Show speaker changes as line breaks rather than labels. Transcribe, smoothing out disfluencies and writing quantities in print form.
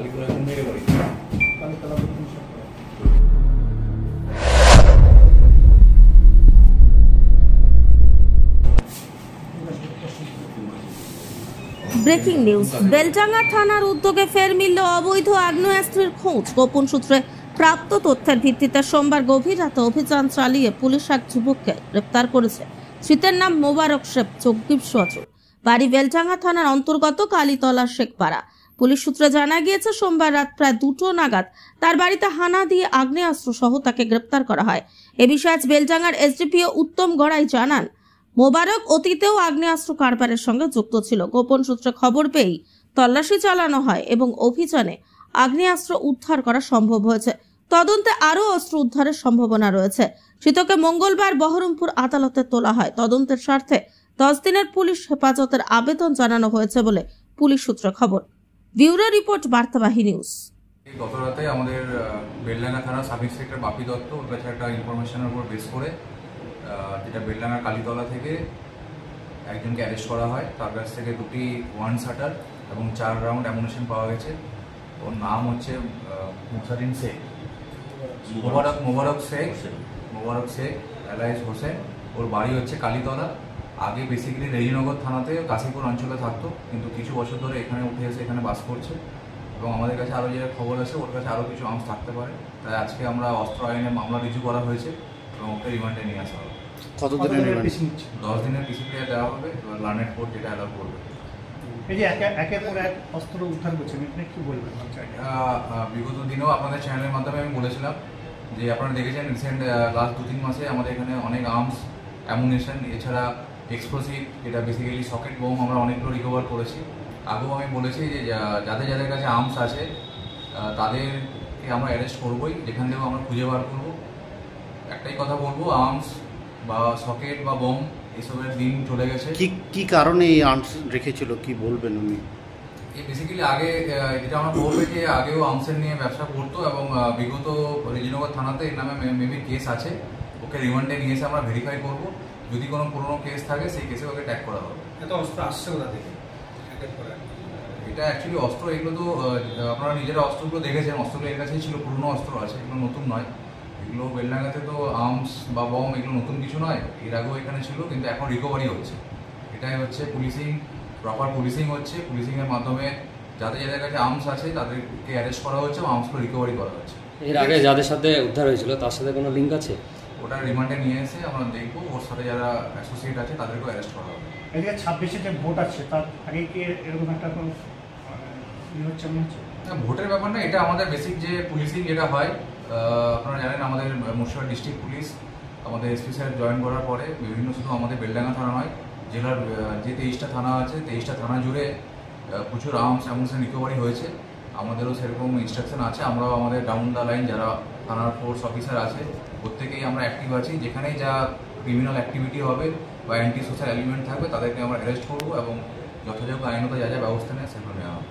Breaking news, Beldanga থানার উদ্যোগে ফের মিলল অবৈধ আগ্নেয়াস্ত্রের খোঁজ। গোপন সূত্রে প্রাপ্ত তথ্যের ভিত্তিতে সোমবার গভীর রাতে অভিযান চালিয়ে পুলিশ এক যুবককে গ্রেপ্তার করেছে। ধৃতের নাম মোবারক শেখ, 24 বছর, বাড়ি বেলডাঙ্গা থানার অন্তর্গত কালীতলা শেখপাড়া। পুলিশ সূত্রে জানা গিয়েছে, সোমবার রাত প্রায় 2টো নাগাদ তার বাড়িতে হানা দিয়ে আগ্নেয়াস্ত্র সহ তাকে গ্রেপ্তার করা হয়। এ বিষয়ে আজ বেলডাঙ্গার এসডিপিও উত্তম গড়াই জানান, মোবারক অতীতেও আগ্নেয়াস্ত্র কারবারের সঙ্গে যুক্ত ছিল। গোপন সূত্রে খবর পেয়েই তল্লাশি চালানো হয় এবং অভিযানে আগ্নেয়াস্ত্র উদ্ধার করা সম্ভব হয়েছে। তদন্তে আরও অস্ত্র উদ্ধারের সম্ভাবনা রয়েছে। ধৃতকে মঙ্গলবার বহরমপুর আদালতে তোলা হয়। তদন্তের স্বার্থে 10 দিনের পুলিশ হেফাজতের আবেদন জানানো হয়েছে বলে পুলিশ সূত্রে খবর। ব্যুরো রিপোর্ট, বার্তাবাহী নিউজ।
গত রাতে আমাদের বেলডাঙ্গা থানার সাব ইন্সপেক্টর বাপি দত্ত ওর কাছে একটা ইনফরমেশনের উপর বেস করে যেটা বেলডাঙ্গা কালীতলা থেকে একজনকে অ্যারেস্ট করা হয়। তার কাছ থেকে 2টি 1 শাটার এবং 4 রাউন্ড অ্যামুনিশন পাওয়া গেছে। ওর নাম হচ্ছে মুসারিন শেখ, মোবারক শেখ এলাইস হোসেন। ওর বাড়ি হচ্ছে কালীতলা। আগে বেসিক্যালি রেজিনগর থানাতে কাশীপুর অঞ্চলে থাকতো, কিন্তু কিছু বছর ধরে এখানে উঠে এসে এখানে বাস করছে এবং আমাদের কাছে আরও যে খবর আছে ওর কাছে আরও কিছু আর্মস থাকতে পারে। তাই আজকে আমরা অস্ত্র আইনে মামলা রিজু করা হয়েছে এবং ওকে রিমান্ডে নিয়ে আসা হবে।
কত দিনের
10 দিনের পিসি প্লেয়ার দেওয়া হবে, এবার লার্নেড কোর্ট যেটা অ্যালাউ করবে।
এই যে একের পর এক অস্ত্র উদ্ধার করছেন, এটা কি বলবেন?
বিগত দিনেও আপনাদের চ্যানেলের মাধ্যমে আমি বলেছিলাম যে আপনারা দেখেছেন রিসেন্ট লাস্ট 2-3 মাসে আমাদের এখানে অনেক আর্মস, অ্যামুনিশন, এছাড়া এক্সপ্লোসিভ যেটা বেসিক্যালি সকেট বোম আমরা অনেকগুলো রিকভার করেছি। আগেও আমি বলেছি যে যাদের কাছে আর্মস আছে তাদেরকে আমরা অ্যারেস্ট করবোই, যেখান থেকেও আমরা খুঁজে বার করবো। একটাই কথা বলবো, আর্মস বা সকেট বা বোম এসবের দিন চলে গেছে।
কি কারণে এই আর্মস রেখেছিল, কি বলবেন উনি?
এই বেসিক্যালি আগে যেটা আমরা খবর পেয়েছি, আগেও আর্মসের নিয়ে ব্যবসা করতো এবং বিগত রেজিনগর থানাতে এর নামে মেবি কেস আছে। ওকে রিমান্ডে নিয়ে এসে আমরা ভেরিফাই করবো। যদি কোনো পুরোনো কেস থাকে সেই কেসে ওকে ট্যাগ করা হবে।
এত অস্ত্র আসছে কোথা থেকে?
এটা অ্যাকচুয়ালি অস্ত্র, এগুলো তো আপনারা নিজেরা অস্ত্রগুলো দেখেছেন, অস্ত্রগুলো এর কাছেই ছিল, পুরোনো অস্ত্র আছে, এগুলো নতুন নয়। এগুলো বেলডাঙ্গাতে তো আর্মস বা বম এগুলো নতুন কিছু নয়, এর আগেও এখানে ছিল, কিন্তু এখন রিকভারি হচ্ছে। এটাই হচ্ছে পুলিশিং, প্রপার পুলিশিং হচ্ছে। পুলিশিংয়ের মাধ্যমে যাদের কাছে আর্মস আছে তাদেরকে অ্যারেস্ট করা হচ্ছে এবং আর্মসগুলো রিকভারি করা হচ্ছে।
এর আগে যাদের সাথে উদ্ধার হয়েছিল তার সাথে কোনো লিঙ্ক আছে?
ওটা রিমান্ডে নিয়ে এসে আমরা দেখবো, ওর সাথে যারা অ্যাসোসিয়েট আছে তাদেরকেও অ্যারেস্ট করা হবে।
এদিকে 26-এ যে ভোট আছে তার আগে কি এরকম একটা কোনো হচ্ছে মনে হচ্ছে?
না, ভোটের ব্যাপার না, এটা আমাদের বেসিক যে পুলিশিং যেটা হয়। আপনারা জানেন আমাদের মুর্শিদাবাদ ডিস্ট্রিক্ট পুলিশ আমাদের এসপি স্যার জয়েন করার পরে বিভিন্ন, শুধু আমাদের বেলডাঙ্গা থানা নয়, জেলার যে 23টা থানা আছে 23টা থানা জুড়ে প্রচুর আর্মস অ্যামুনিশন রিকভারি হয়েছে। আমাদেরও সেরকম ইনস্ট্রাকশন আছে। আমরাও আমাদের ডাউন দ্য লাইন যারা থানার ফোর্স অফিসার আছে প্রত্যেকেই আমরা অ্যাক্টিভ আছি। যেখানেই যা ক্রিমিনাল অ্যাক্টিভিটি হবে বা অ্যান্টি সোশ্যাল এলিমেন্ট থাকবে তাদেরকে আমরা অ্যারেস্ট করবো এবং যথাযোগ্য আইনত যা ব্যবস্থা নেয় সেগুলো নেওয়া হবে।